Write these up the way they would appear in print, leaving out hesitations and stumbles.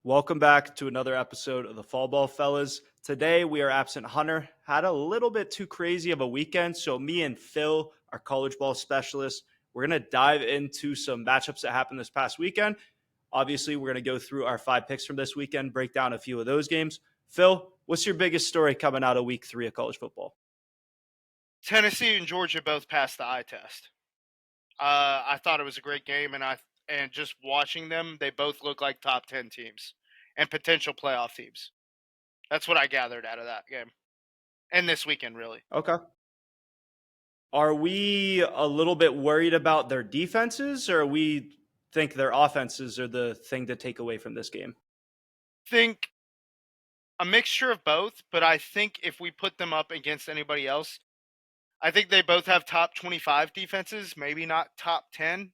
Welcome back to another episode of the Fall Ball Fellas. Today we are absent Hunter. Had a little bit too crazy of a weekend, so me and Phil, our college ball specialist, we're going to dive into some matchups that happened this past weekend. Obviously, we're going to go through our 5 picks from this weekend, break down a few of those games. Phil, what's your biggest story coming out of week 3 of college football? Tennessee and Georgia both passed the eye test. I thought it was a great game, and just watching them, they both look like top 10 teams and potential playoff teams. That's what I gathered out of that game and this weekend, really. Okay. Are we a little bit worried about their defenses, or we think their offenses are the thing to take away from this game? Think a mixture of both, but I think if we put them up against anybody else, I think they both have top 25 defenses, maybe not top 10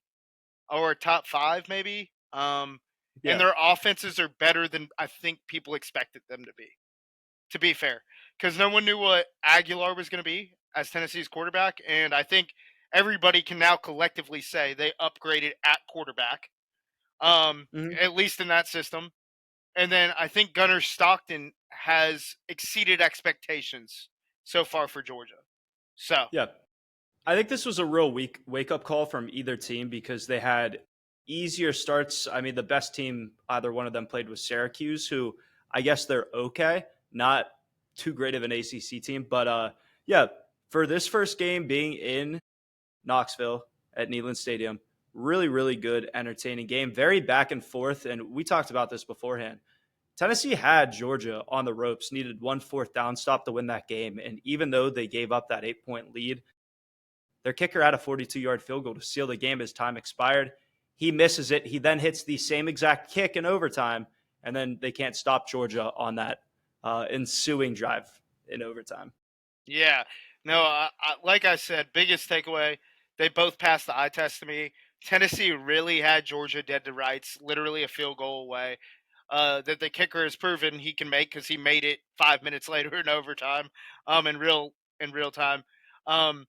or top 5, maybe. And Yeah. their offenses are better than I think people expected them to be fair, because no one knew what Aguilar was going to be as Tennessee's quarterback, and I think everybody can now collectively say they upgraded at quarterback, Mhm. at least in that system. And then I think Gunnar Stockton has exceeded expectations so far for Georgia. So Yeah. I think this was a real weak wake up call from either team because they had easier starts. I mean, the best team either one of them played was Syracuse, who I guess they're okay, not too great of an ACC team, but yeah, for this first game being in Knoxville at Neyland Stadium, really good, entertaining game, very back and forth, and we talked about this beforehand. Tennessee had Georgia on the ropes, needed one fourth down stop to win that game, and even though they gave up that 8-point lead, their kicker had a 42-yard field goal to seal the game as time expired. He misses it. He then hits the same exact kick in overtime, and then they can't stop Georgia on that ensuing drive in overtime. yeah, no, like I said, biggest takeaway, they both passed the eye test to me. Tennessee really had Georgia dead to rights, literally a field goal away. That the kicker has proven he can make because he made it 5 minutes later in overtime, in real time. Um,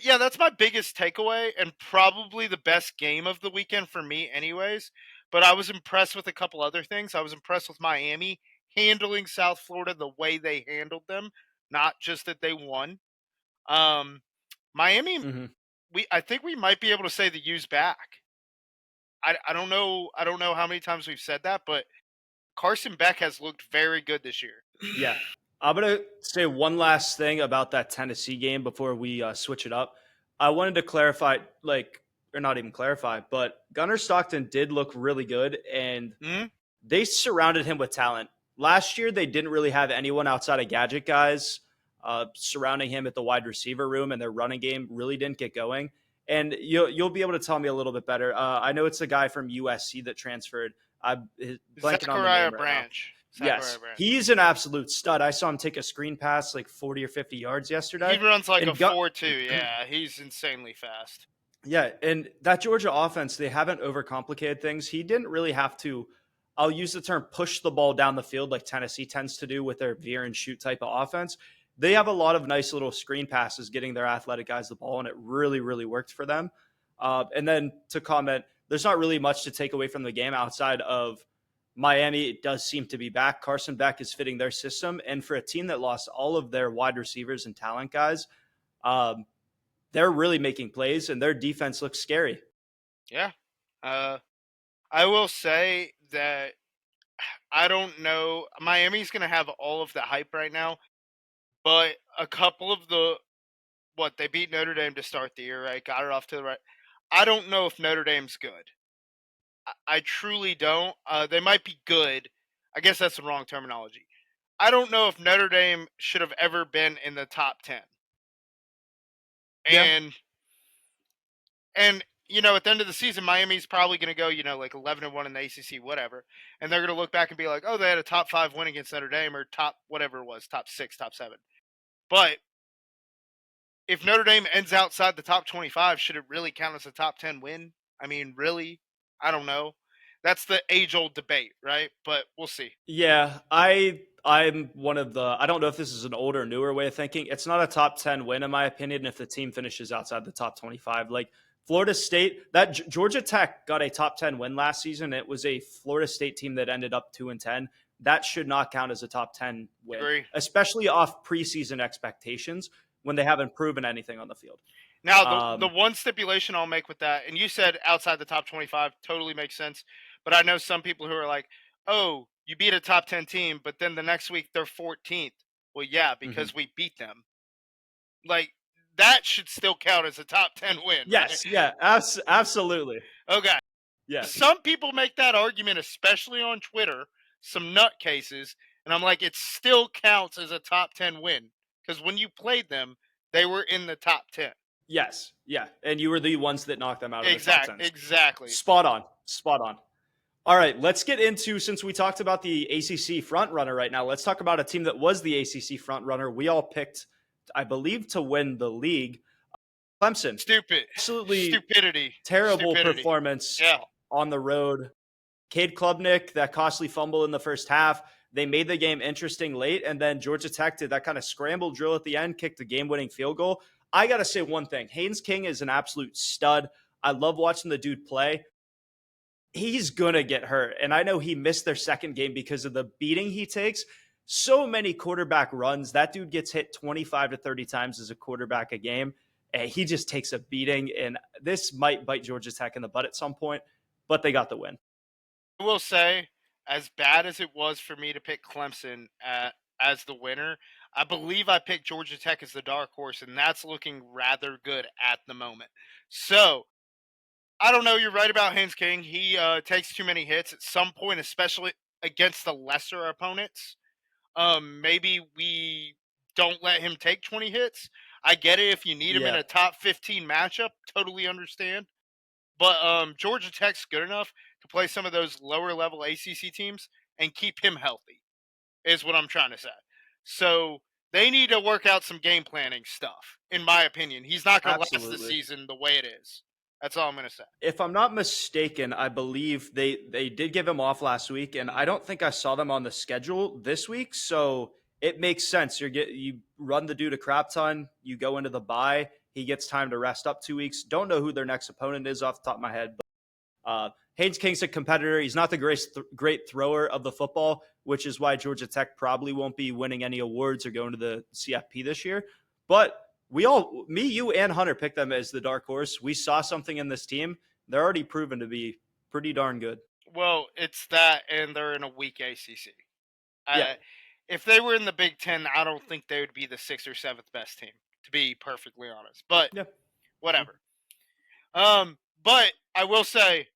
yeah, that's my biggest takeaway and probably the best game of the weekend for me, anyways. But I was impressed with a couple other things. I was impressed with Miami handling South Florida the way they handled them, not just that they won. Um, Miami, Mm-hmm. I think we might be able to say the U's back. I don't know how many times we've said that, but Carson Beck has looked very good this year. Yeah. I'm going to say one last thing about that Tennessee game before we switch it up. I wanted to clarify, or not even clarify, but Gunnar Stockton did look really good, and Hmm. they surrounded him with talent. Last year, they didn't really have anyone outside of gadget guys surrounding him at the wide receiver room, and their running game really didn't get going. And you'll be able to tell me a little bit better. I know it's a guy from USC that transferred. I'm blanking on the Zachariah name right now. Branch. Yes, Zachariah Branch. he's an absolute stud. I saw him take a screen pass like 40 or 50 yards He yesterday. runs like a And got 4.2. Yeah, he's insanely fast. yeah, and that Georgia offense, they haven't overcomplicated things. He didn't really have to, I'll use the term push the ball down the field like Tennessee tends to do with their veer and shoot type of offense. They have a lot of nice little screen passes getting their athletic guys the ball, and it really worked for them. And then to comment, there's not really much to take away from the game outside of Miami. It does seem to be back. Carson Beck is fitting their system. And for a team that lost all of their wide receivers and talent guys, um, they're really making plays, and their defense looks scary. Yeah. Uh, I will say that I don't know. Miami's going to have all of the hype right now, but a couple of they beat Notre Dame to start the year, right? Got it off to the right. I don't know if Notre Dame's good. I truly don't. They might be good. I guess that's the wrong terminology. I don't know if Notre Dame should have ever been in the top 10. Yeah. And at the end of the season, Miami's probably going to go, like 11-1 in the ACC, whatever, and they're going to look back and be like, oh, they had a top 5 win against Notre Dame, or top whatever it was, top 6, top 7. But if Notre Dame ends outside the top 25, should it really count as a top 10 win? I mean, really? I don't know. That's the age-old debate, right? But we'll see. Yeah, I'm one of the I don't know if this is an older or newer way of thinking. It's not a top 10 win in my opinion if the team finishes outside the top 25. Like Florida State, that Georgia Tech got a top 10 win last season. It was a Florida State team that ended up 2-10. That should not count as a top 10 win, Agree. especially off preseason expectations when they haven't proven anything on the field. Now, the one stipulation I'll make with that, and you said outside the top 25, totally makes sense. But I know some people who are like, oh, you beat a top 10 team, but then the next week they're 14th. Well, yeah, because we beat them. Like, that should still count as a top 10 win. Yes, right? yeah, absolutely. Okay. Yeah. Some people make that argument, especially on Twitter, some nutcases, and I'm like, it still counts as a top 10 win. Because when you played them, they were in the top 10. Yes, yeah, and you were the ones that knocked them out of the top 10. Exactly. Spot on. All right, let's get into, since we talked about the ACC front runner right now, let's talk about a team that was the ACC front runner. We all picked, I believe, to win the league. Clemson. Stupidity. Terrible performance on the road. Cade Klubnik, that costly fumble in the first half. They made the game interesting late, and then Georgia Tech did that kind of scramble drill at the end, kicked the game-winning field goal. I got to say one thing. Haynes King is an absolute stud. I love watching the dude play. He's going to get hurt, and I know he missed their second game because of the beating he takes. So many quarterback runs. That dude gets hit 25 to 30 times as a quarterback a game, and he just takes a beating, and this might bite Georgia Tech in the butt at some point, but they got the win. I will say, as bad as it was for me to pick Clemson as the winner, I believe I picked Georgia Tech as the dark horse, and that's looking rather good at the moment. So, I don't know. You're right about Haynes King. He takes too many hits at some point, especially against the lesser opponents. Maybe we don't let him take 20 hits. I get it if you need him in a top 15 matchup. Totally understand. But Georgia Tech's good enough to play some of those lower level ACC teams and keep him healthy, is what I'm trying to say. So they need to work out some game planning stuff, in my opinion. He's not going to last the season the way it is. That's all I'm going to say. If I'm not mistaken, I believe they did give him off last week, and I don't think I saw them on the schedule this week. So it makes sense. You run the dude a crap ton. You go into the bye. He gets time to rest up 2 weeks. Don't know who their next opponent is off the top of my head. But Haynes King's a competitor. He's not the great thrower of the football, which is why Georgia Tech probably won't be winning any awards or going to the CFP this year. But me, you, and Hunter picked them as the dark horse. We saw something in this team. They're already proven to be pretty darn good. Well, it's that, and they're in a weak ACC. If they were in the Big Ten, I don't think they would be the 6th or 7th best team, to be perfectly honest. But whatever. But I will say,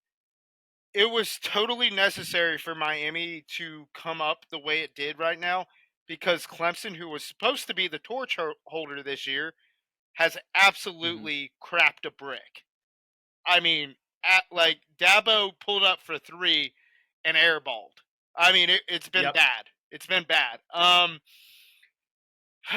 it was totally necessary for Miami to come up the way it did right now, because Clemson, who was supposed to be the torch holder this year, has absolutely crapped a brick. I mean, Dabo pulled up for 3 and airballed. I mean, it's been bad. It's been bad.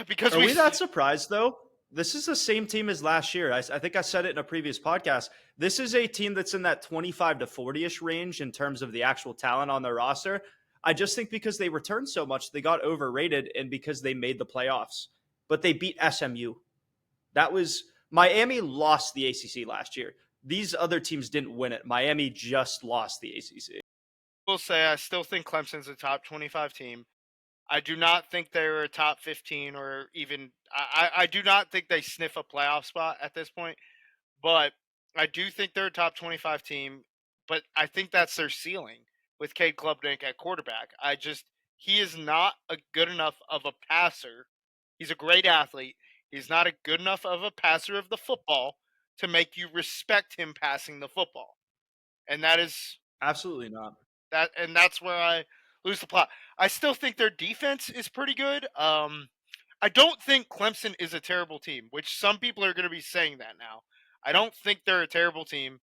Because Are we not surprised, though? This is the same team as last year. I think I said it in a previous podcast. This is a team that's in that 25 to 40-ish range in terms of the actual talent on their roster. I just think because they returned so much, they got overrated, and because they made the playoffs. But they beat SMU. Miami lost the ACC last year. These other teams didn't win it. Miami just lost the ACC. I will say I still think Clemson's a top 25 team. I do not think they're a top 15 or even I do not think they sniff a playoff spot at this point. But I do think they're a top 25 team. But I think that's their ceiling with Cade Klubnik at quarterback. He is not a good enough of a passer. He's a great athlete. He's not a good enough of a passer of the football to make you respect him passing the football. And that is absolutely not. And that's where I lose the plot. I still think their defense is pretty good. I don't think Clemson is a terrible team, which some people are going to be saying that now. I don't think they're a terrible team,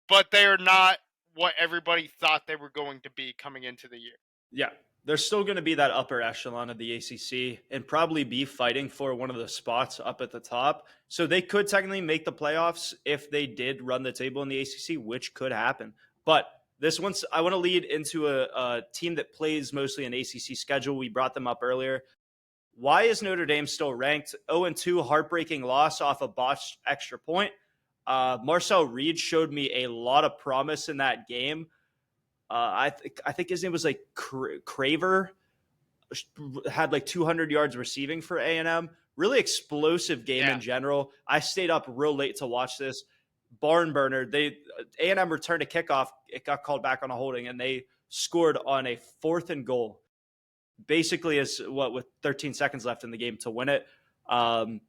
but they are not what everybody thought they were going to be coming into the year. Yeah, they're still going to be that upper echelon of the ACC and probably be fighting for one of the spots up at the top. So they could technically make the playoffs if they did run the table in the ACC, which could happen. But I want to lead into a team that plays mostly an ACC schedule. We brought them up earlier. Why is Notre Dame still ranked 0-2, heartbreaking loss off a botched extra point? Marcel Reed showed me a lot of promise in that game. I think his name was like Craver, had like 200 yards receiving for A&M. Really explosive game Yeah. in general. I stayed up real late to watch this. Barn burner. A&M returned a kickoff. It got called back on a holding, and they scored on a 4th and goal. Basically, with 13 seconds left in the game to win it. I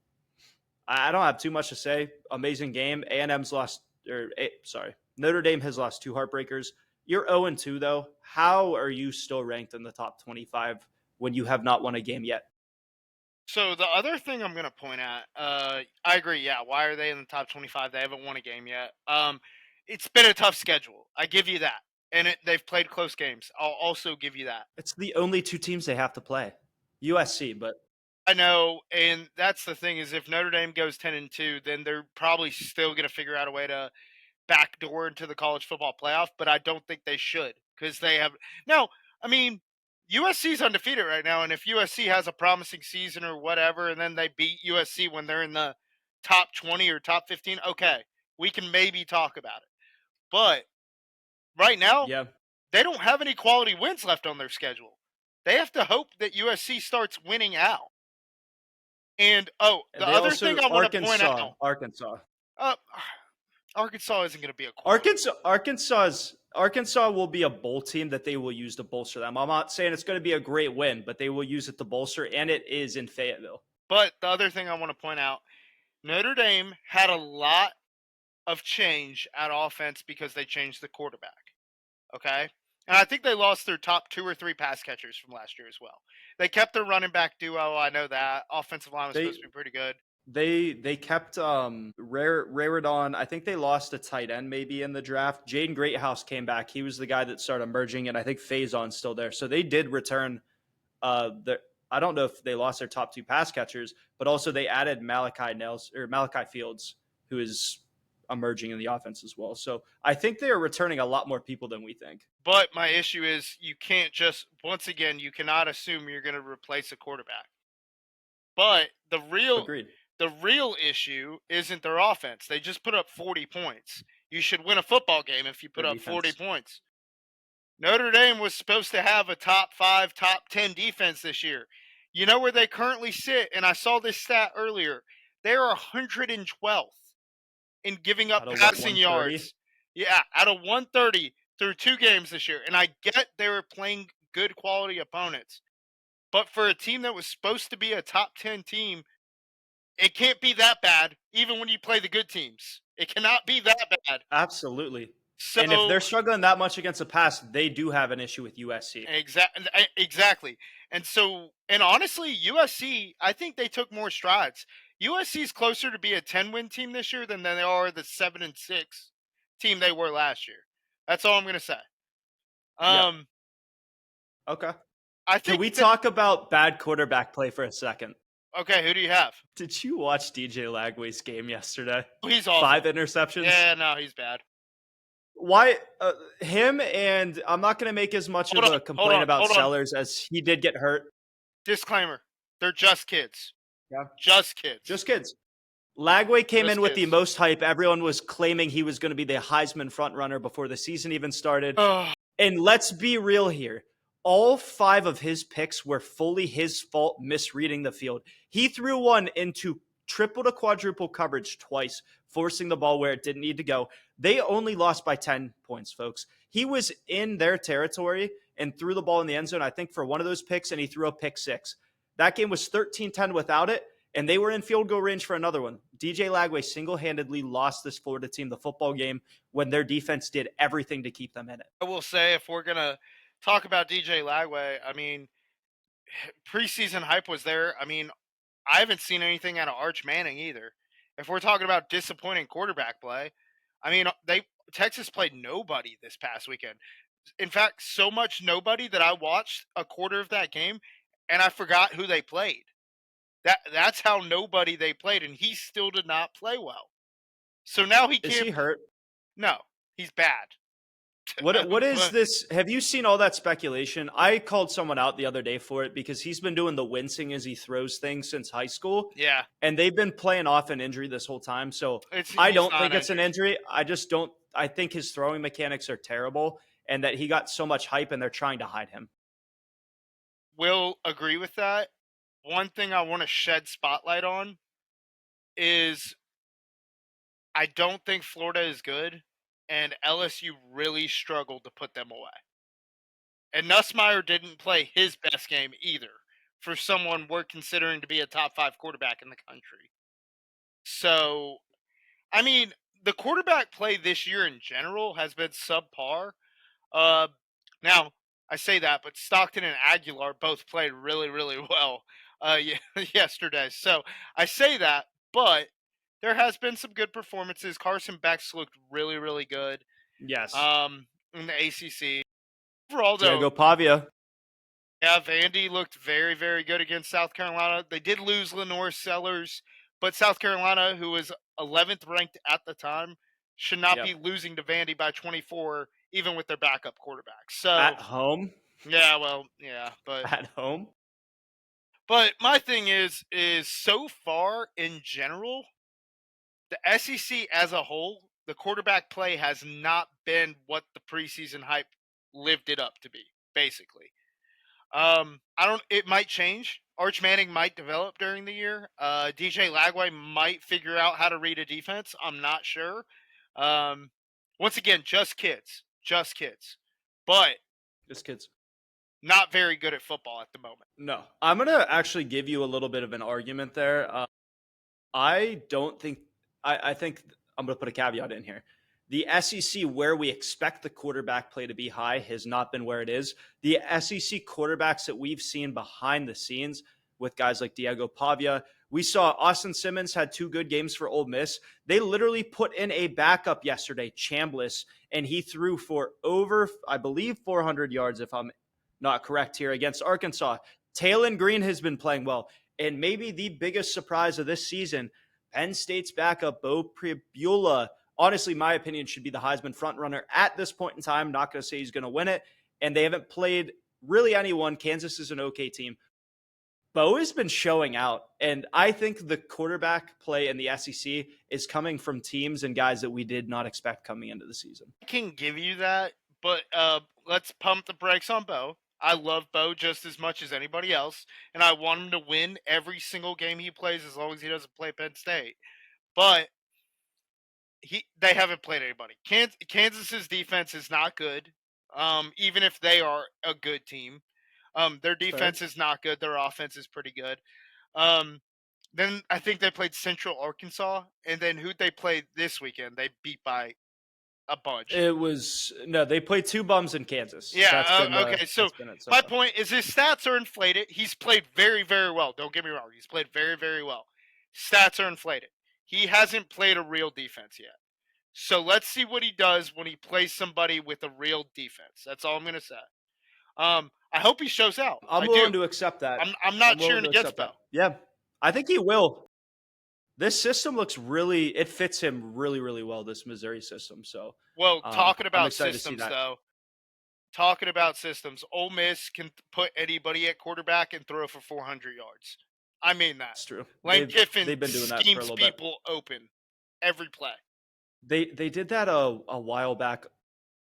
don't have too much to say. Amazing game. A&M's lost, Notre Dame has lost 2 heartbreakers. You're 0-2 though. How are you still ranked in the top 25 when you have not won a game yet? So the other thing I'm going to point at, I agree. Yeah, why are they in the top 25? They haven't won a game yet. It's been a tough schedule. I give you that, and they've played close games. I'll also give you that. It's the only 2 teams they have to play. USC, but I know, and that's the thing is if Notre Dame goes 10-2, then they're probably still going to figure out a way to backdoor into the college football playoff. But I don't think they should because they have now. I mean, USC's undefeated right now, and if USC has a promising season or whatever, and then they beat USC when they're in the top 20 or top 15, okay, we can maybe talk about it. But right now, yeah. they don't have any quality wins left on their schedule. They have to hope that USC starts winning out. And the They other also thing I want to point out, Arkansas. uh, Arkansas isn't going to be a quality. Arkansas will be a bowl team that they will use to bolster them. I'm not saying it's going to be a great win, but they will use it to bolster, and it is in Fayetteville. But the other thing I want to point out, Notre Dame had a lot of change at offense because they changed the quarterback. Okay? And I think they lost their top 2 or 3 pass catchers from last year as well. They kept their running back duo. I know that. Offensive line was supposed to be pretty good. They kept Raridon. I think they lost a tight end maybe in the draft. Jaden Greathouse came back. He was the guy that started emerging, and I think Faison's still there. So they did return. I don't know if they lost their top 2 pass catchers, but also they added Malachi Fields, who is emerging in the offense as well. So I think they are returning a lot more people than we think. But my issue is you can't just, once again, you cannot assume you're going to replace a quarterback. But Agreed. the real issue isn't their offense. They just put up 40 points. You should win a football game if you put up 40 points. Notre Dame was supposed to have a top 5, top 10 defense this year. You know where they currently sit, and I saw this stat earlier. They are 112th in giving up passing yards. Yeah, out of 130 through 2 games this year. And I get they were playing good quality opponents. But for a team that was supposed to be a top 10 team, it can't be that bad, even when you play the good teams. It cannot be that bad. Absolutely. So, and if they're struggling that much against the pass, they do have an issue with USC. Exactly. And honestly, USC, I think they took more strides. USC is closer to be a 10-win team this year than they are the 7-6 team they were last year. That's all I'm going to say. Okay. I think Can we talk about bad quarterback play for a second? Okay, who do you have? Did you watch DJ Lagway's game yesterday? He's awful. 5 interceptions? Yeah, no, he's bad. Why him? And I'm not going to make as much of a complaint about Sellers as he did get hurt. Disclaimer: they're just kids. Yeah, just kids. Just kids. Lagway came in with the most hype. Everyone was claiming he was going to be the Heisman frontrunner before the season even started. And let's be real here. All 5 of his picks were fully his fault misreading the field. He threw one into triple to quadruple coverage twice, forcing the ball where it didn't need to go. They only lost by 10 points, folks. He was in their territory and threw the ball in the end zone, I think, for one of those picks, and he threw a pick 6. That game was 13-10 without it, and they were in field goal range for another one. DJ Lagway single-handedly lost this Florida team the football game when their defense did everything to keep them in it. I will say, if we're going to talk about DJ Lagway, I mean, preseason hype was there. I mean, I haven't seen anything out of Arch Manning either. If we're talking about disappointing quarterback play, I mean, Texas played nobody this past weekend. In fact, so much nobody that I watched a quarter of that game and I forgot who they played. That's how nobody they played, and he still did not play well. So now he can't. Is he hurt? No, he's bad. What is But, this? Have you seen all that speculation? I called someone out the other day for it because he's been doing the wincing as he throws things since high school, yeah, and they've been playing off an injury this whole time. So I he's don't not think it's an injured. injury. I just don't. I think his throwing mechanics are terrible, and that he got so much hype, and they're trying to hide him. Will agree with that. One thing I want to shed spotlight on is I don't think Florida is good, and LSU really struggled to put them away. And Nussmeier didn't play his best game either for someone we're considering to be a top 5 quarterback in the country. So, I mean, the quarterback play this year in general has been subpar. Uh, now, I say that, but Stockton and Aguilar both played really, really well yesterday. So I say that, but there has been some good performances. Carson Beck's looked really, really good Yes, in the ACC. Overall, though, Diego Pavia. yeah, Vandy looked very, very good against South Carolina. They did lose Lenore Sellers, but South Carolina, who was 11th ranked at the time, should not be Yep, losing to Vandy by 24, even with their backup quarterback. So, at home. yeah, well, yeah, At home. but my thing is so far in general, the SEC as a whole, the quarterback play has not been what the preseason hype lived it up to be, basically. I don't. It might change. Arch Manning might develop during the year. DJ Lagway might figure out how to read a defense. I'm not sure. Um, once again, just kids, but Just kids. not very good at football at the moment. No, I'm gonna actually give you a little bit of an argument there. I don't think. I think I'm going to put a caveat in here. The SEC, where we expect the quarterback play to be high, has not been where it is. The SEC quarterbacks that we've seen behind the scenes with guys like Diego Pavia, we saw Austin Simmons had 2 good games for Ole Miss. They literally put in a backup yesterday, Chambliss, and he threw for over, I believe, 400 yards, if I'm not correct here, against Arkansas. Taylon Green has been playing well. And maybe the biggest surprise of this season, Penn State's backup, Bo Pribula, honestly, my opinion, should be the Heisman frontrunner at this point in time. Not going to say he's going to win it. And they haven't played really anyone. Kansas is an okay team. Bo has been showing out. And I think the quarterback play in the SEC is coming from teams and guys that we did not expect coming into the season. I can give you that, but let's pump the brakes on Bo. I love Bo just as much as anybody else, and I want him to win every single game he plays as long as he doesn't play Penn State. But they haven't played anybody. Kansas's defense is not good. Even if they are a good team, their defense is not good. Their offense is pretty good. Then I think they played Central Arkansas, and then who'd they play this weekend? They beat by a bunch. They played 2 bums in Kansas. Yeah. Okay. So my far. point is his stats are inflated. He's played very, very well. Don't get me wrong. He's played very, very well. Stats are inflated. He hasn't played a real defense yet. So let's see what he does when he plays somebody with a real defense. That's all I'm going to say. I hope he shows out. I'm willing to accept that. I'm not cheering against Bo. Yeah, I think he will. This system looks it fits him really, really well, this Missouri system. So, well, talking about systems, though, Ole Miss can put anybody at quarterback and throw for 400 yards. I mean that. That's true. Lane Kiffin they've been doing that for a little people bit. open every play. They did that a while back.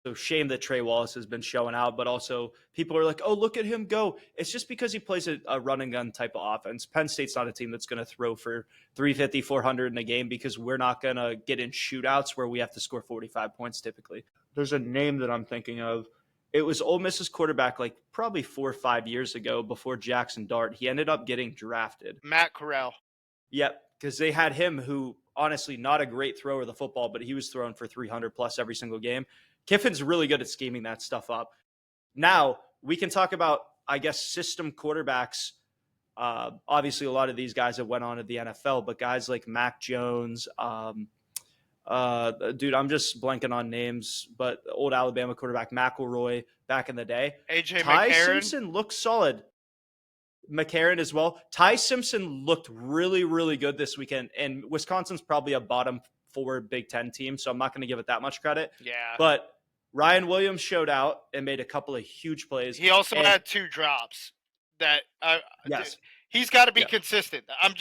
So shame that Trey Wallace has been showing out, but also people are like, oh, look at him go. It's just because he plays a run and gun type of offense. Penn State's not a team that's going to throw for 350, 400 in a game because we're not going to get in shootouts where we have to score 45 points typically. There's a name that I'm thinking of. It was Ole Miss's quarterback like probably 4 or 5 years ago before Jackson Dart. He ended up getting drafted. Matt Corral. Yep, because they had him who honestly not a great thrower of the football, but he was throwing for 300 plus every single game. Kiffin's really good at scheming that stuff up. Now, we can talk about, I guess, system quarterbacks. Obviously, a lot of these guys have went on to the NFL, but guys like Mac Jones, dude, I'm just blanking on names, but old Alabama quarterback McElroy back in the day. AJ Ty McCarron. Simpson looks solid. McCarron as well. Ty Simpson looked really, really good this weekend, and Wisconsin's probably a bottom 4 Big Ten team, so I'm not going to give it that much credit. Yeah. But Ryan Williams showed out and made a couple of huge plays. He also And had 2 drops that yes, he's got to be yeah, consistent. I'm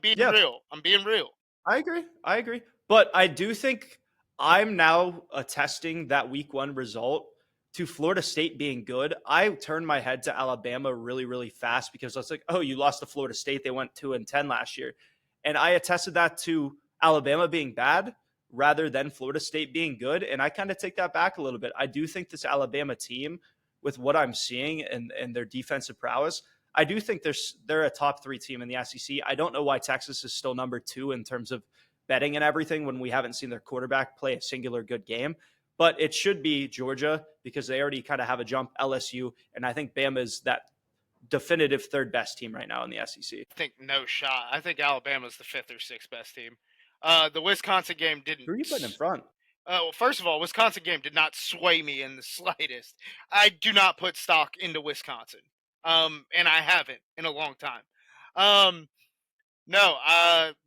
being yeah, real. I'm being real. I agree. I agree. But I do think I'm now attesting that week 1 result to Florida State being good. I turned my head to Alabama really, really fast because I was like, oh, you lost to Florida State. They went 2-10 last year. And I attested that to Alabama being bad rather than Florida State being good. And I kind of take that back a little bit. I do think this Alabama team, with what I'm seeing and their defensive prowess, I do think they're a top 3 team in the SEC. I don't know why Texas is still number 2 in terms of betting and everything when we haven't seen their quarterback play a singular good game. But it should be Georgia because they already kind of have a jump, LSU, and I think Bama is that definitive 3rd best team right now in the SEC. I think no shot. I think Alabama's the 5th or 6th best team. The Wisconsin game didn't. Who are you putting in front? Well, first of all, Wisconsin game did not sway me in the slightest. I do not put stock into Wisconsin, and I haven't in a long time. No,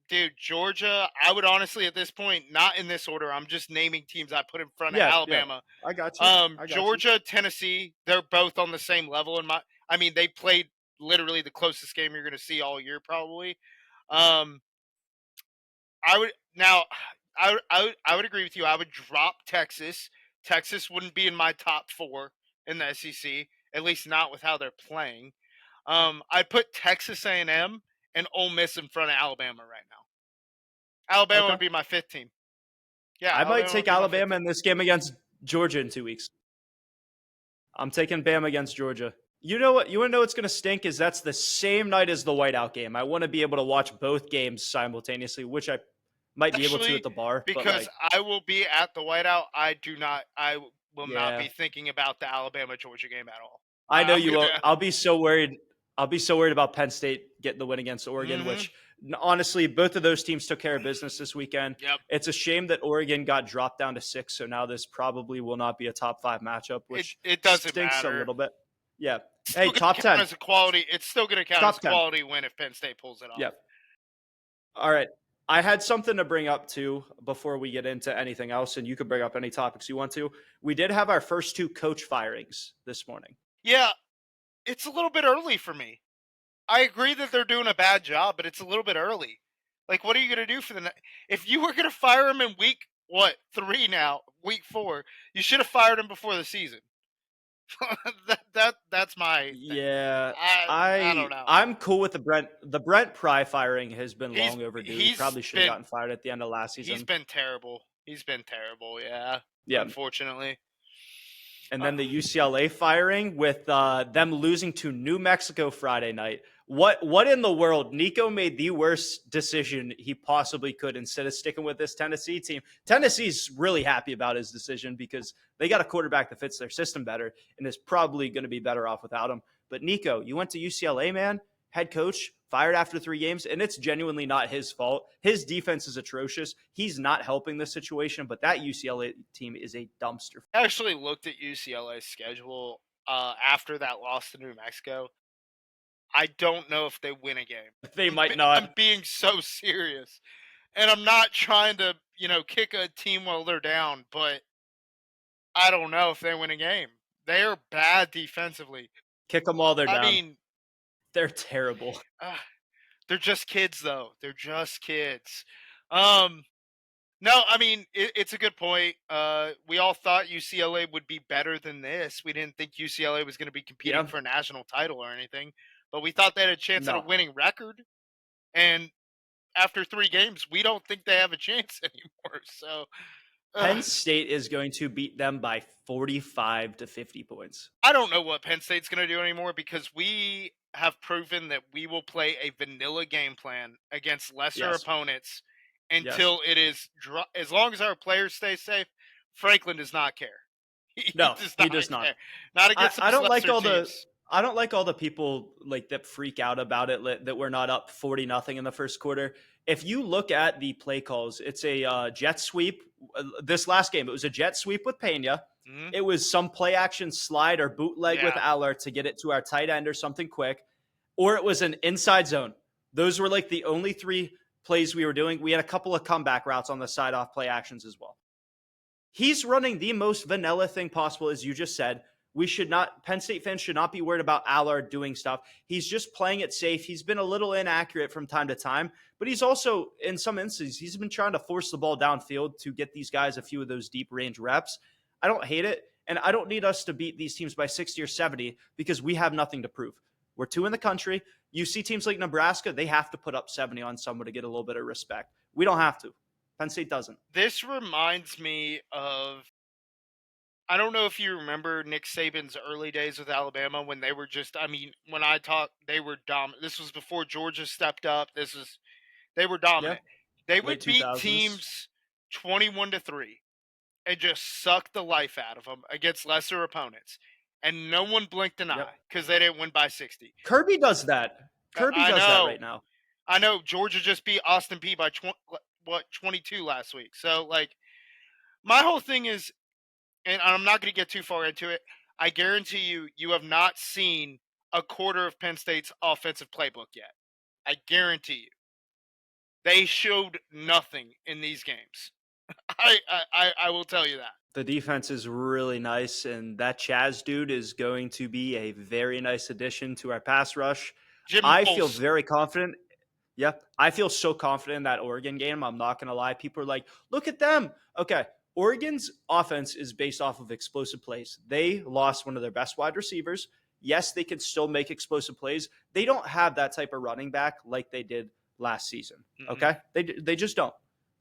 dude, Georgia. I would honestly, at this point, not in this order. I'm just naming teams I put in front of Alabama. I got you. Georgia, Tennessee. They're both on the same level. I mean, they played literally the closest game you're going to see all year, probably. I would now. I would agree with you. I would drop Texas. Texas wouldn't be in my top 4 in the SEC, at least not with how they're playing. I'd put Texas A&M and Ole Miss in front of Alabama right now. Alabama would be my 5th team. Yeah, I might take Alabama in this game against Georgia in 2 weeks. I'm taking Bama against Georgia. You know what? You want to know what's going to stink is that's the same night as the whiteout game. I want to be able to watch both games simultaneously, which I might be able to at the bar. Because I will be at the whiteout. I will not be thinking about the Alabama-Georgia game at all. I know you won't. I'll be so worried. I'll be so worried about Penn State getting the win against Oregon, which honestly, both of those teams took care of business this weekend. Yep. It's a shame that Oregon got dropped down to 6, so now this probably will not be a top 5 matchup, which it doesn't stinks matter a little bit. Yeah. Hey, top 10. As a quality, it's still going to count as a quality win if Penn State pulls it off. Yep. All right. I had something to bring up too before we get into anything else, and you can bring up any topics you want to. We did have our first 2 coach firings this morning. Yeah, it's a little bit early for me. I agree that they're doing a bad job, but it's a little bit early. Like, what are you going to do for if you were going to fire him in week 3 now, week 4, you should have fired him before the season. That's my thing. Yeah. I don't know. I'm cool with the Brent Pry firing has been long overdue. He probably should have gotten fired at the end of last season. He's been terrible. Yeah. Unfortunately. And then the UCLA firing with them losing to New Mexico Friday night. What in the world? Nico made the worst decision he possibly could instead of sticking with this Tennessee team. Tennessee's really happy about his decision because they got a quarterback that fits their system better and is probably going to be better off without him. But Nico, you went to UCLA, man, head coach, fired after 3 games, and it's genuinely not his fault. His defense is atrocious. He's not helping the situation, but that UCLA team is a dumpster. I actually looked at UCLA's schedule after that loss to New Mexico. I don't know if they win a game. They might not. I'm being so serious. And I'm not trying to, kick a team while they're down, but I don't know if they win a game. They are bad defensively. Kick them while they're down. I mean, they're terrible. They're just kids, though. They're just kids. No, I mean, it's a good point. We all thought UCLA would be better than this. We didn't think UCLA was going to be competing for a national title or anything. But we thought they had a chance at a winning record. And after 3 games, we don't think they have a chance anymore. So Penn State is going to beat them by 45 to 50 points. I don't know what Penn State's going to do anymore because we have proven that we will play a vanilla game plan against lesser opponents until it is as long as our players stay safe. Franklin does not care. He does not. Not against I don't like all teams. I don't like all the people that freak out about it that we're not up 40-0 in the first quarter. If you look at the play calls, it's a jet sweep. This last game, it was a jet sweep with Pena. Mm-hmm. It was some play action slide or bootleg with Aller to get it to our tight end or something quick. Or it was an inside zone. Those were like the only 3 plays we were doing. We had a couple of comeback routes on the side off play actions as well. He's running the most vanilla thing possible, as you just said. Penn State fans should not be worried about Allard doing stuff. He's just playing it safe. He's been a little inaccurate from time to time, but he's also, in some instances, he's been trying to force the ball downfield to get these guys a few of those deep range reps. I don't hate it, and I don't need us to beat these teams by 60 or 70 because we have nothing to prove. We're 2 in the country. You see teams like Nebraska, they have to put up 70 on someone to get a little bit of respect. We don't have to. Penn State doesn't. This reminds me of, I don't know if you remember Nick Saban's early days with Alabama when they were just, I mean, when I talk, they were dominant. This was before Georgia stepped up. They were Yeah. dominant. They Late would beat 2000s. teams 21-3 and just suck the life out of them against lesser opponents. And no one blinked an eye because they didn't win by 60. Kirby does that. Kirby does that right now. I know Georgia just beat Austin Peay by 22 last week. So, like, my whole thing is, and I'm not going to get too far into it, I guarantee you have not seen a quarter of Penn State's offensive playbook yet. I guarantee you. They showed nothing in these games. I will tell you that. The defense is really nice, and that Chaz dude is going to be a very nice addition to our pass rush. I feel very confident. Yeah, I feel so confident in that Oregon game. I'm not going to lie. People are like, look at them. Okay, Oregon's offense is based off of explosive plays. They lost one of their best wide receivers. Yes, they can still make explosive plays. They don't have that type of running back like they did last season. Okay, they just don't.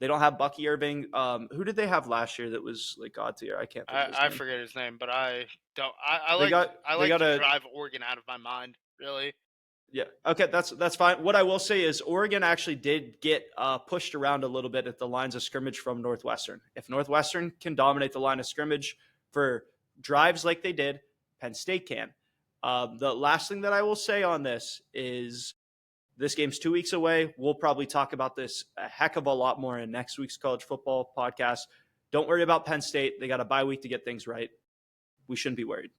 They don't have Bucky Irving. Who did they have last year that was like God tier? I can't think of his name. I forget his name, but I don't. I like to drive Oregon out of my mind, really. Yeah. Okay, that's fine. What I will say is Oregon actually did get pushed around a little bit at the lines of scrimmage from Northwestern. If Northwestern can dominate the line of scrimmage for drives like they did, Penn State can. The last thing that I will say on this is this game's 2 weeks away. We'll probably talk about this a heck of a lot more in next week's college football podcast. Don't worry about Penn State. They got a bye week to get things right. We shouldn't be worried.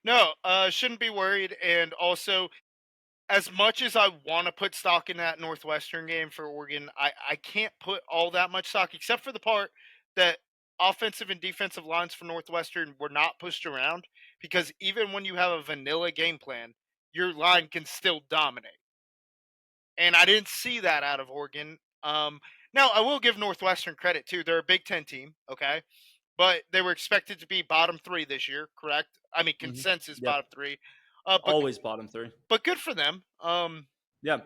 No, shouldn't be worried. And also, as much as I want to put stock in that Northwestern game for Oregon, I can't put all that much stock, except for the part that offensive and defensive lines for Northwestern were not pushed around, because even when you have a vanilla game plan, your line can still dominate. And I didn't see that out of Oregon. Now, I will give Northwestern credit, too. They're a Big Ten team, okay? But they were expected to be bottom 3 this year, correct? I mean, consensus bottom 3. Always bottom 3. But good for them. Yeah.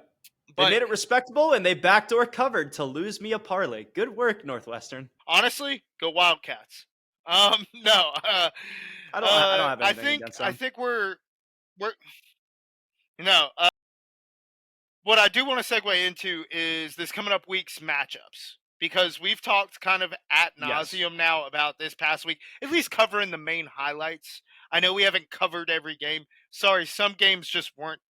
They made it respectable, and they backdoor covered to lose me a parlay. Good work, Northwestern. Honestly, go Wildcats. No. I don't have anything against them. I think we're no. What I do want to segue into is this coming up week's matchups, because we've talked kind of ad nauseum now about this past week, at least covering the main highlights. I know we haven't covered every game. Sorry, some games just weren't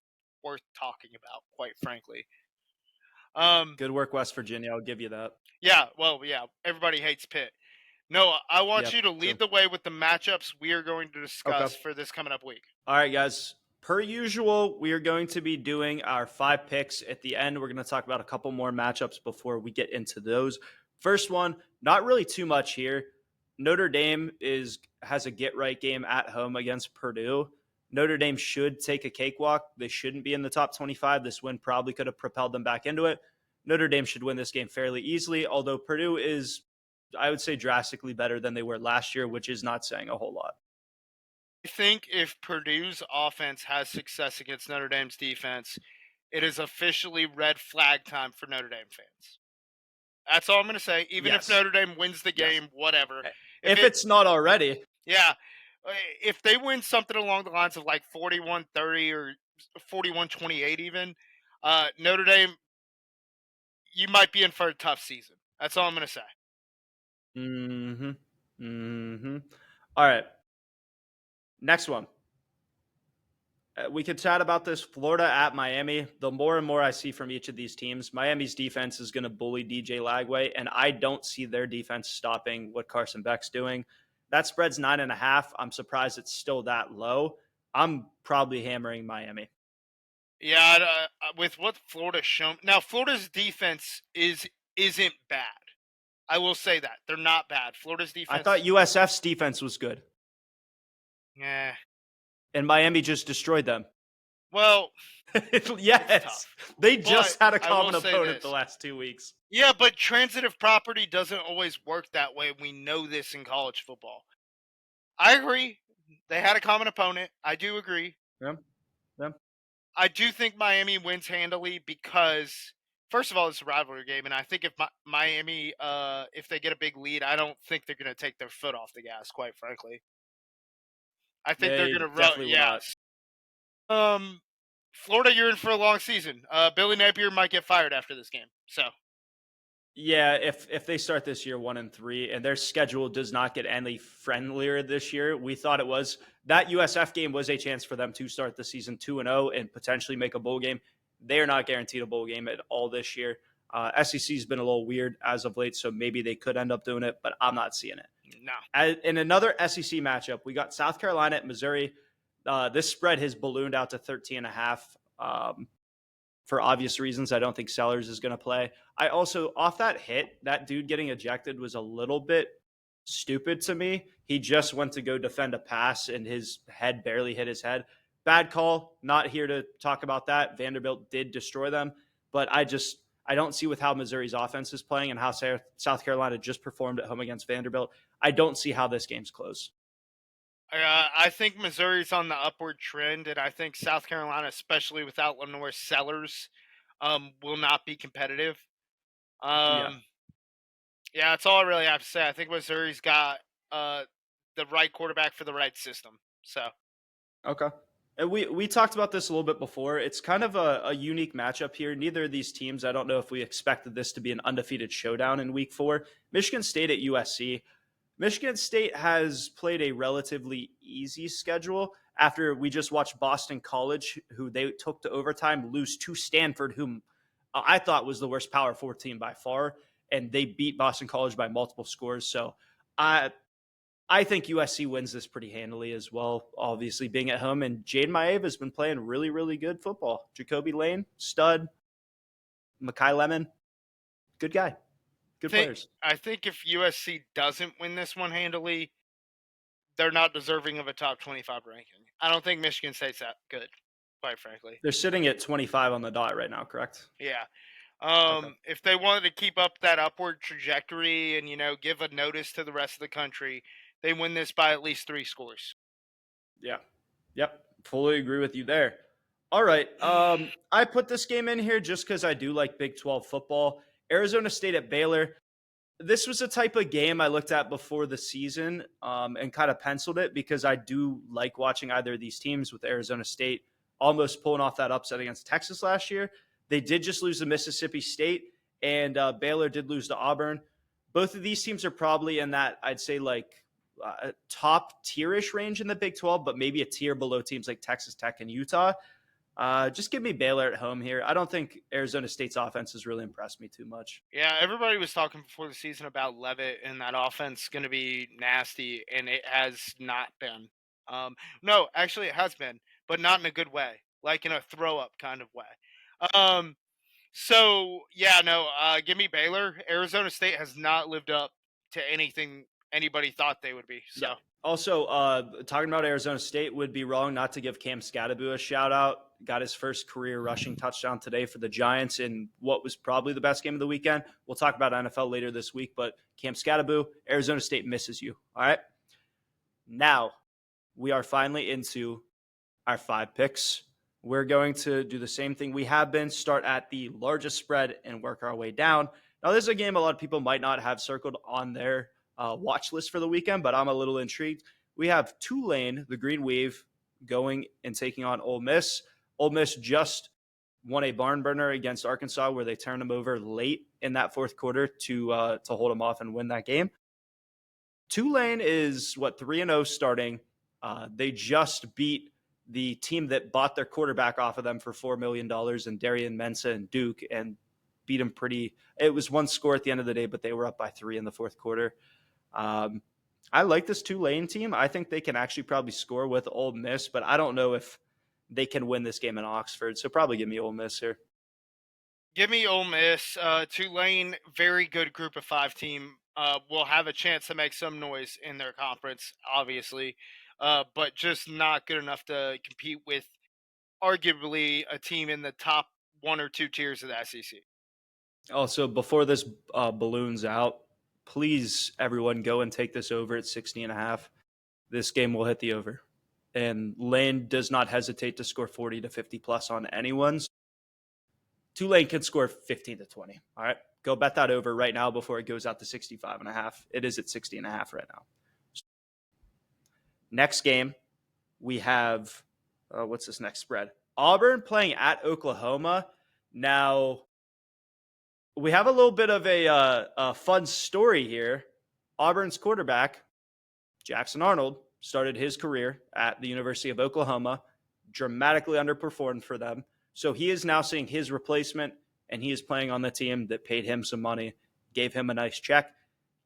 worth talking about, quite frankly. Good work, West Virginia. I'll give you that. Yeah, well, yeah, everybody hates Pitt. No, I want you to lead the way with the matchups we are going to discuss for this coming up week. All right, guys. Per usual, we are going to be doing our 5 picks. At the end, we're going to talk about a couple more matchups before we get into those. First one, not really too much here. Notre Dame has a get-right game at home against Purdue. Notre Dame should take a cakewalk. They shouldn't be in the top 25. This win probably could have propelled them back into it. Notre Dame should win this game fairly easily, although Purdue is, I would say, drastically better than they were last year, which is not saying a whole lot. I think if Purdue's offense has success against Notre Dame's defense, it is officially red flag time for Notre Dame fans. That's all I'm going to say. Even if Notre Dame wins the game, whatever. If it's not already. Yeah. If they win something along the lines of like 41-30 or 41-28 even, Notre Dame, you might be in for a tough season. That's all I'm going to say. All right. Next one. We could chat about this. Florida at Miami. The more and more I see from each of these teams, Miami's defense is going to bully DJ Lagway, and I don't see their defense stopping what Carson Beck's doing. That spread's 9.5. I'm surprised it's still that low. I'm probably hammering Miami. Yeah, with what Florida's shown. Now, Florida's defense isn't bad. I will say that they're not bad. Florida's I defense, thought USF's defense was good, yeah. and Miami just destroyed them. Well, it's Yes, tough. they But just had a I will common say opponent the this. last 2 weeks. Yeah, but transitive property doesn't always work that way. We know this in college football. I agree. They had a common opponent. I do agree. Yeah, yeah, I do think Miami wins handily because, first of all, it's a rivalry game, and I think if Miami, if they get a big lead, I don't think they're going to take their foot off the gas. Quite frankly, I think they're going they to run. definitely will not. Yes. Um, Florida, you're in for a long season. Billy Napier might get fired after this game. So Yeah, if they start this year 1-3 and their schedule does not get any friendlier this year, we thought it was that USF game was a chance for them to start the season 2-0 and potentially make a bowl game. They are not guaranteed a bowl game at all this year. SEC's been a little weird as of late, so maybe they could end up doing it, but I'm not seeing it. no. In another SEC matchup, we got South Carolina at Missouri. This spread has ballooned out to 13.5. For obvious reasons, I don't think Sellers is going to play. I also, off that hit, that dude getting ejected was a little bit stupid to me. He just went to go defend a pass and his head barely hit his head. Bad call. Not here to talk about that. Vanderbilt did destroy them, but I don't see with how Missouri's offense is playing and how South Carolina just performed at home against Vanderbilt. I don't see how this game's close. I think Missouri's on the upward trend, and I think South Carolina, especially without Lenore Sellers, will not be competitive. Yeah. Um, yeah, that's all I really have to say. I think Missouri's got uh, the right quarterback for the right system. So Okay. And we talked about this a little bit before. It's kind of a unique matchup here. Neither of these teams, I don't know if we expected this to be an undefeated showdown in week 4. Michigan State at USC. Michigan State has played a relatively easy schedule after we just watched Boston College, who they took to overtime, lose to Stanford, whom I thought was the worst Power 4 team by far. And they beat Boston College by multiple scores. So I think USC wins this pretty handily as well, obviously being at home. And Jade Maeva has been playing really, really good football. Jacoby Lane, stud. Makai Lemon, good guy. Good players. I think if USC doesn't win this one handily, they're not deserving of a top 25 ranking. I don't think Michigan State's that good, quite frankly. They're sitting at 25 on the dot right now, correct? Yeah. Okay. If they wanted to keep up that upward trajectory and give a notice to the rest of the country, they win this by at least 3 scores. Yeah. Yep. Fully agree with you there. All right. I put this game in here just because I do like Big 12 football. Arizona State at Baylor. This was a type of game I looked at before the season and kind of penciled it because I do like watching either of these teams, with Arizona State almost pulling off that upset against Texas last year. They did just lose to Mississippi State, and Baylor did lose to Auburn. Both of these teams are probably in that, I'd say, like top tierish range in the Big 12, but maybe a tier below teams like Texas Tech and Utah. Just give me Baylor at home here. I don't think Arizona State's offense has really impressed me too much. Yeah, everybody was talking before the season about Levitt and that offense going to be nasty, and it has not been. No, actually, it has been, but not in a good way, like in a throw up kind of way. Um, so yeah, no, give me Baylor. Arizona State has not lived up to anything anybody thought they would be. So. Yeah. Also, talking about Arizona State, would be wrong not to give Cam Scadaboo a shout out. Got his first career rushing touchdown today for the Giants in what was probably the best game of the weekend. We'll talk about NFL later this week, but Cam Scadaboo, Arizona State misses you. All right. Now we are finally into our 5 picks. We're going to do the same thing we have been, start at the largest spread and work our way down. Now, this is a game a lot of people might not have circled on their watch list for the weekend, but I'm a little intrigued. We have Tulane, the Green Wave, going and taking on Ole Miss. Ole Miss just won a barn burner against Arkansas, where they turned them over late in that fourth quarter to hold them off and win that game. Tulane is 3-0 starting. They just beat the team that bought their quarterback off of them for $4 million and Darian Mensah and Duke, and beat them pretty. It was one score at the end of the day, but they were up by 3 in the fourth quarter. I like this Tulane team. I think they can actually probably score with Ole Miss, but I don't know if they can win this game in Oxford. So probably give me Ole Miss here. Give me Ole Miss. Tulane, very good group of 5 team. Will have a chance to make some noise in their conference, obviously, but just not good enough to compete with arguably a team in the top 1 or 2 tiers of the SEC. Also, before this balloons out, please, everyone, go and take this over at 60.5. This game will hit the over. And Lane does not hesitate to score 40 to 50 plus on anyone's. Tulane can score 15 to 20. All right. Go bet that over right now before it goes out to 65.5. It is at 60.5 right now. Next game, we have what's this next spread? Auburn playing at Oklahoma. Now, we have a little bit of a fun story here. Auburn's quarterback, Jackson Arnold, started his career at the University of Oklahoma, dramatically underperformed for them. So he is now seeing his replacement, and he is playing on the team that paid him some money, gave him a nice check.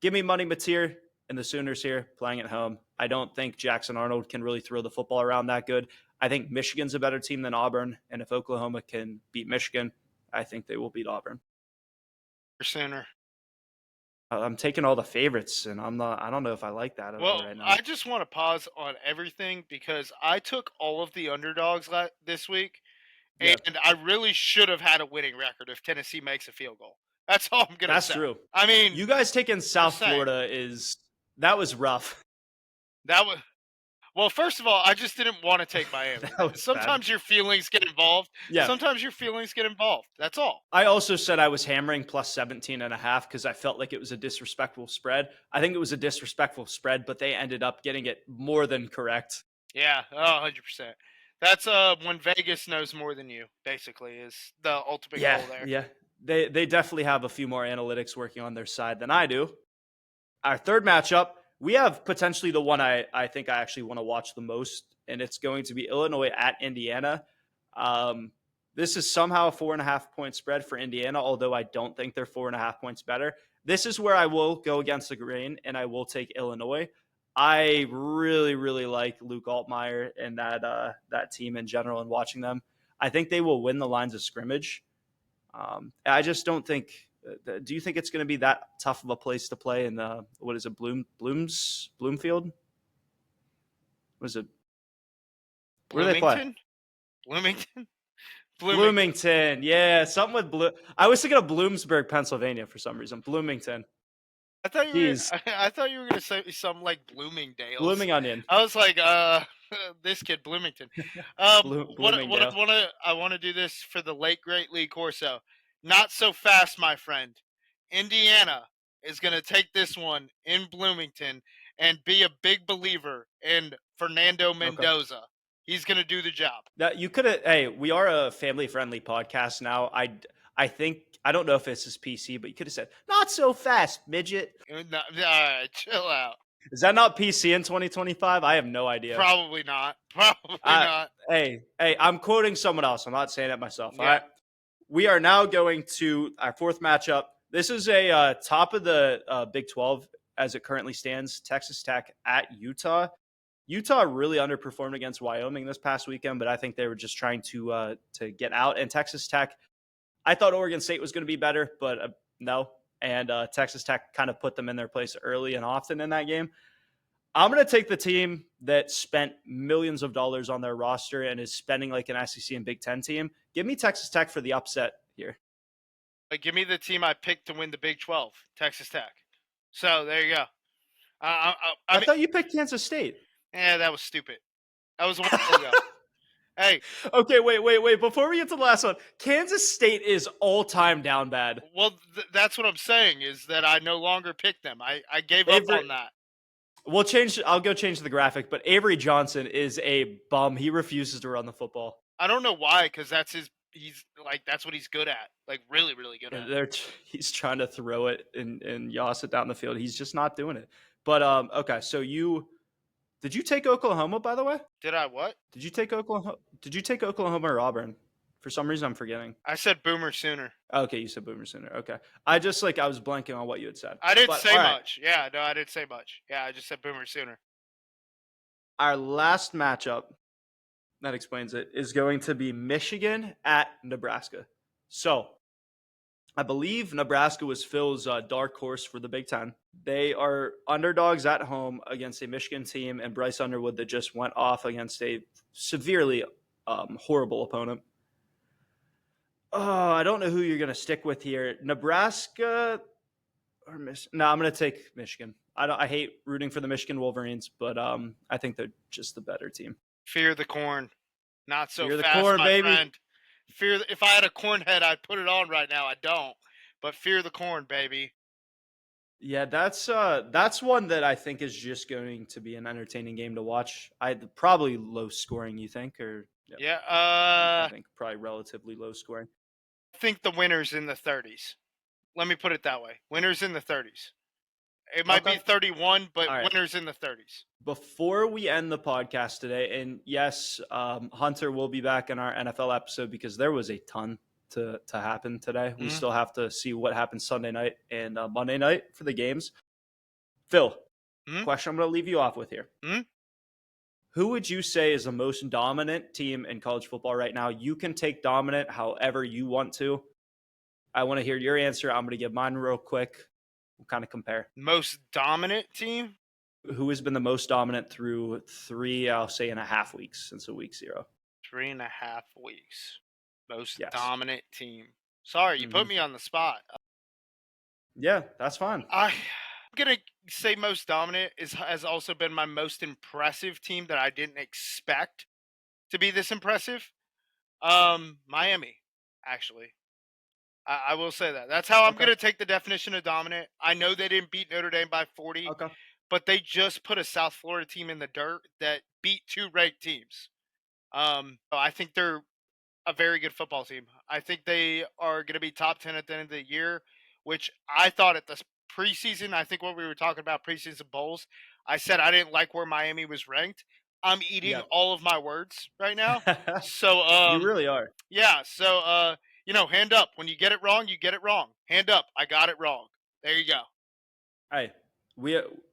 Give me Money Mateer and the Sooners here playing at home. I don't think Jackson Arnold can really throw the football around that good. I think Michigan's a better team than Auburn, and if Oklahoma can beat Michigan, I think they will beat Auburn. Sooner. I'm taking all the favorites, and I don't know if I like that at all right now. I just want to pause on everything because I took all of the underdogs this week, Yeah, and I really should have had a winning record if Tennessee makes a field goal. That's all I'm gonna that's say. true. I mean, You guys taking South saying. Florida that was rough. That was well. First of all, I just didn't want to take Miami. That was Sometimes bad. your feelings get involved. Yeah. Sometimes your feelings get involved. That's all. I also said I was hammering plus 17.5 because I felt like it was a disrespectful spread. I think it was a disrespectful spread, but they ended up getting it more than correct. Yeah, 100%. That's when Vegas knows more than you. Basically, is the ultimate goal there. Yeah. They definitely have a few more analytics working on their side than I do. Our third matchup, we have potentially the one I think I actually want to watch the most, and it's going to be Illinois at Indiana. This is somehow a 4.5 point spread for Indiana, although I don't think they're 4.5 points better. This is where I will go against the grain, and I will take Illinois. I really, really like Luke Altmaier and that team in general, and watching them. I think they will win the lines of scrimmage. I just don't think. Do you think it's going to be that tough of a place to play in the what is it, Bloomfield? What is it? Where do they play? Bloomington. Yeah, something with blue. I was thinking of Bloomsburg, Pennsylvania for some reason. Bloomington. I thought you were gonna say something like Bloomingdale. Blooming Onion. I was like, this kid Bloomington. Bloomingdale. I want to do this for the late great Lee Corso. Not so fast, my friend. Indiana is gonna take this one in Bloomington and be a big believer in Fernando Mendoza. Okay. He's gonna do the job. Now, you could have. Hey, we are a family-friendly podcast now. I think I don't know if this is PC, but you could have said "not so fast, midget." No, chill out. Is that not PC in 2025? I have no idea. Probably not. Probably not. Hey, I'm quoting someone else. I'm not saying it myself. Yeah. All right. We are now going to our fourth matchup. This is a top of the Big 12 as it currently stands. Texas Tech at Utah. Utah really underperformed against Wyoming this past weekend, but I think they were just trying to get out. And Texas Tech, I thought Oregon State was going to be better, but no. And Texas Tech kind of put them in their place early and often in that game. I'm going to take the team that spent millions of dollars on their roster and is spending like an SEC and Big Ten team. Give me Texas Tech for the upset here. Give me the team I picked to win the Big 12, Texas Tech. So there you go. I thought you picked Kansas State. Yeah, that was stupid. That was a while ago. Hey. Okay, wait. Before we get to the last one, Kansas State is all-time down bad. Well, that's what I'm saying is that I no longer pick them. I gave up on that. I'll go change the graphic, but Avery Johnson is a bum. He refuses to run the football. I don't know why, because that's what he's good at. Like really, really good at. He's trying to throw it and yass it down the field. He's just not doing it. But okay, so did you take Oklahoma, by the way? Did I what? Did you take Oklahoma or Auburn? For some reason, I'm forgetting. I said Boomer Sooner. Okay, you said Boomer Sooner. Okay. I was blanking on what you had said. I didn't say much. Yeah, no, I didn't say much. Yeah, I just said Boomer Sooner. Our last matchup, that explains it, is going to be Michigan at Nebraska. So, I believe Nebraska was Phil's dark horse for the Big Ten. They are underdogs at home against a Michigan team and Bryce Underwood that just went off against a severely horrible opponent. Oh, I don't know who you're going to stick with here. Nebraska or Michigan? No, I'm going to take Michigan. I hate rooting for the Michigan Wolverines, but I think they're just the better team. Fear the corn. Not so Fear the fast, corn, my baby. friend. If I had a corn head, I'd put it on right now. I don't. But fear the corn, baby. Yeah, that's one that I think is just going to be an entertaining game to watch. Probably low scoring, you think, or Yeah. I think probably relatively low scoring. I think the winner's in the 30s. Let me put it that way. Winner's in the 30s. It might be 31, but right. Winner's in the 30s. Before we end the podcast today, and yes, Hunter will be back in our NFL episode because there was a ton to happen today. We still have to see what happens Sunday night and Monday night for the games. Phil, question I'm going to leave you off with here. Who would you say is the most dominant team in college football right now? You can take dominant however you want to. I want to hear your answer. I'm going to give mine real quick. We'll kind of compare. Most dominant team? Who has been the most dominant through 3.5 weeks since week 0? 3.5 weeks. Most dominant team. Sorry, you put me on the spot. Yeah, that's fine. I'm going to say most dominant has also been my most impressive team that I didn't expect to be this impressive. Miami, actually. I will say that. That's how I'm going to take the definition of dominant. I know they didn't beat Notre Dame by 40, but they just put a South Florida team in the dirt that beat 2 ranked teams. I think they're a very good football team. I think they are going to be top 10 at the end of the year, which I thought at the preseason, I think when we were talking about preseason bowls, I said I didn't like where Miami was ranked. I'm eating all of my words right now. So you really are. Yeah, so hand up. When you get it wrong, you get it wrong. Hand up. I got it wrong. There you go. Hey,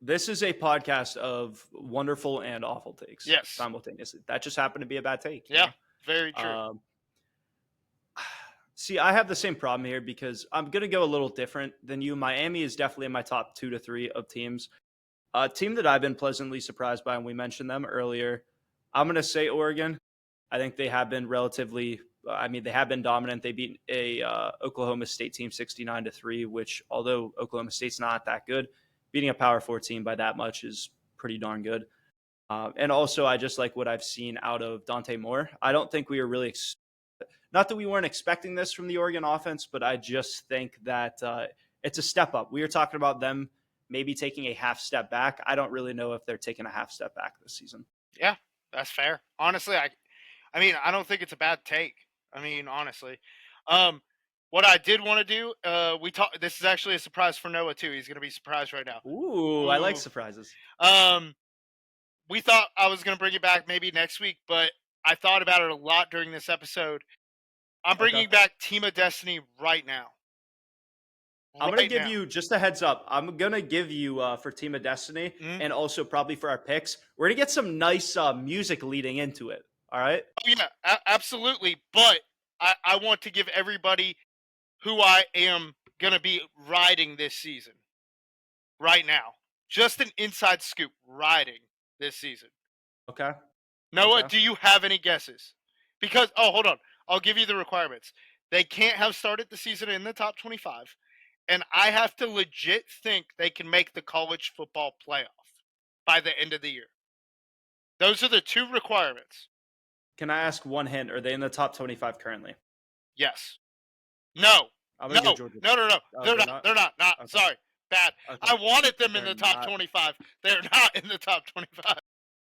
this is a podcast of wonderful and awful takes. Yes. Simultaneously. That just happened to be a bad take. Yeah, very true. See, I have the same problem here because I'm going to go a little different than you. Miami is definitely in my top 2 to 3 of teams. A team that I've been pleasantly surprised by, and we mentioned them earlier, I'm going to say Oregon. I think they have been they have been dominant. They beat a Oklahoma State team 69-3, which although Oklahoma State's not that good, beating a Power 4 team by that much is pretty darn good. And also, I just like what I've seen out of Dante Moore. I don't think we were really not that we weren't expecting this from the Oregon offense, but I just think that it's a step up. We were talking about them maybe taking a half step back. I don't really know if they're taking a half step back this season. Yeah, that's fair. Honestly, I don't think it's a bad take. Honestly. What I did want to do, this is actually a surprise for Noah too. He's going to be surprised right now. Ooh, I like surprises. We thought I was going to bring it back maybe next week, but I thought about it a lot during this episode. I'm bringing back Team of Destiny right now. I'm going to give you just a heads up. I'm going to give you for Team of Destiny and also probably for our picks, we're going to get some nice music leading into it. All right? Oh, yeah, absolutely. But I want to give everybody who I am going to be riding this season right now. Just an inside scoop riding this season. Okay. Noah, do you have any guesses? Because, hold on. I'll give you the requirements. They can't have started the season in the top 25. And I have to legit think they can make the college football playoff by the end of the year. Those are the 2 requirements. Can I ask one hint? Are they in the top 25 currently? Yes. No. No. They're not. Okay. Sorry. Bad. Okay. I wanted them in the top 25. They're not in the top 25.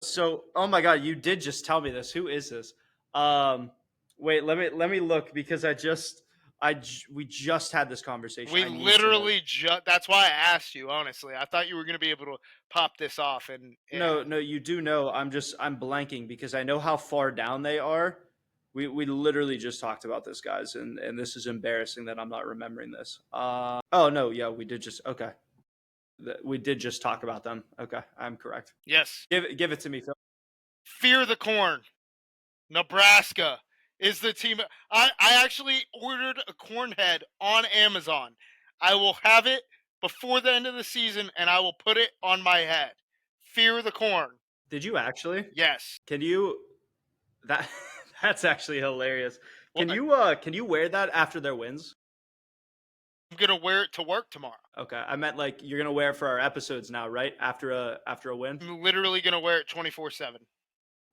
So, oh my God, you did just tell me this. Who is this? Wait, let me look because we just had this conversation. We literally that's why I asked you, honestly. I thought you were going to be able to pop this off. And No, you do know. I'm blanking because I know how far down they are. We literally just talked about this, guys, and this is embarrassing that I'm not remembering this. Oh no, yeah, we did just we did just talk about them. Okay, I'm correct. Yes. Give it to me, Phil. Fear the corn. Nebraska. is the team. I actually ordered a corn head on Amazon. I will have it before the end of the season, and I will put it on my head. Fear the corn. Did you actually? Yes. Can you that that's actually hilarious. Well, Can you wear that after their wins? I'm gonna wear it to work tomorrow. Okay. I meant like you're gonna wear it for our episodes now, right? After a win? I'm literally gonna wear it 24/7.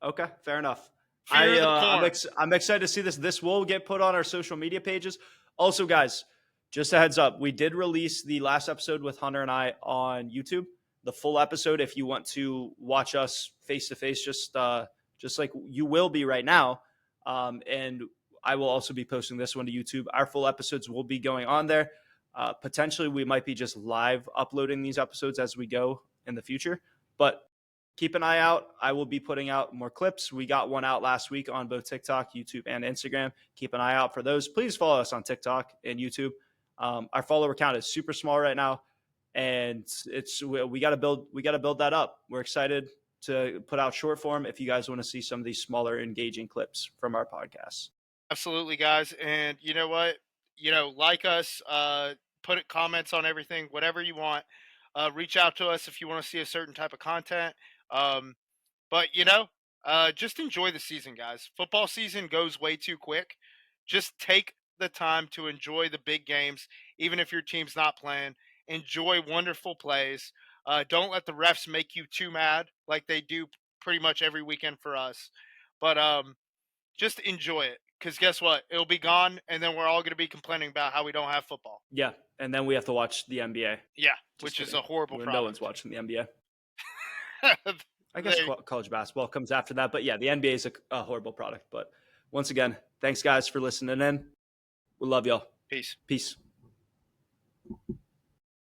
Okay, fair enough. Fear the corn. I'm excited to see this. This will get put on our social media pages. Also, guys, just a heads up, we did release the last episode with Hunter and I on YouTube. The full episode, if you want to watch us face to face, just like you will be right now. And I will also be posting this one to YouTube. Our full episodes will be going on there. Potentially, we might be just live uploading these episodes as we go in the future. But keep an eye out. I will be putting out more clips. We got one out last week on both TikTok, YouTube, and Instagram. Keep an eye out for those. Please follow us on TikTok and YouTube. Our follower count is super small right now, and we got to build that up. We're excited to put out short form if you guys want to see some of these smaller, engaging clips from our podcasts. Absolutely, guys. And you know what? Like us, put comments on everything, whatever you want. Reach out to us if you want to see a certain type of content. Um, but just enjoy the season, guys. Football season goes way too quick. Just take the time to enjoy the big games, even if your team's not playing. Enjoy wonderful plays. Don't let the refs make you too mad like they do pretty much every weekend for us. But just enjoy it, because guess what? It'll be gone, and then we're all going to be complaining about how we don't have football. Yeah, and then we have to watch the NBA. Yeah, Just which is kidding. a horrible problem. No one's watching the NBA. I guess college basketball comes after that. But yeah, the NBA is a horrible product. But once again, thanks, guys, for listening in. We love y'all. Peace. Peace.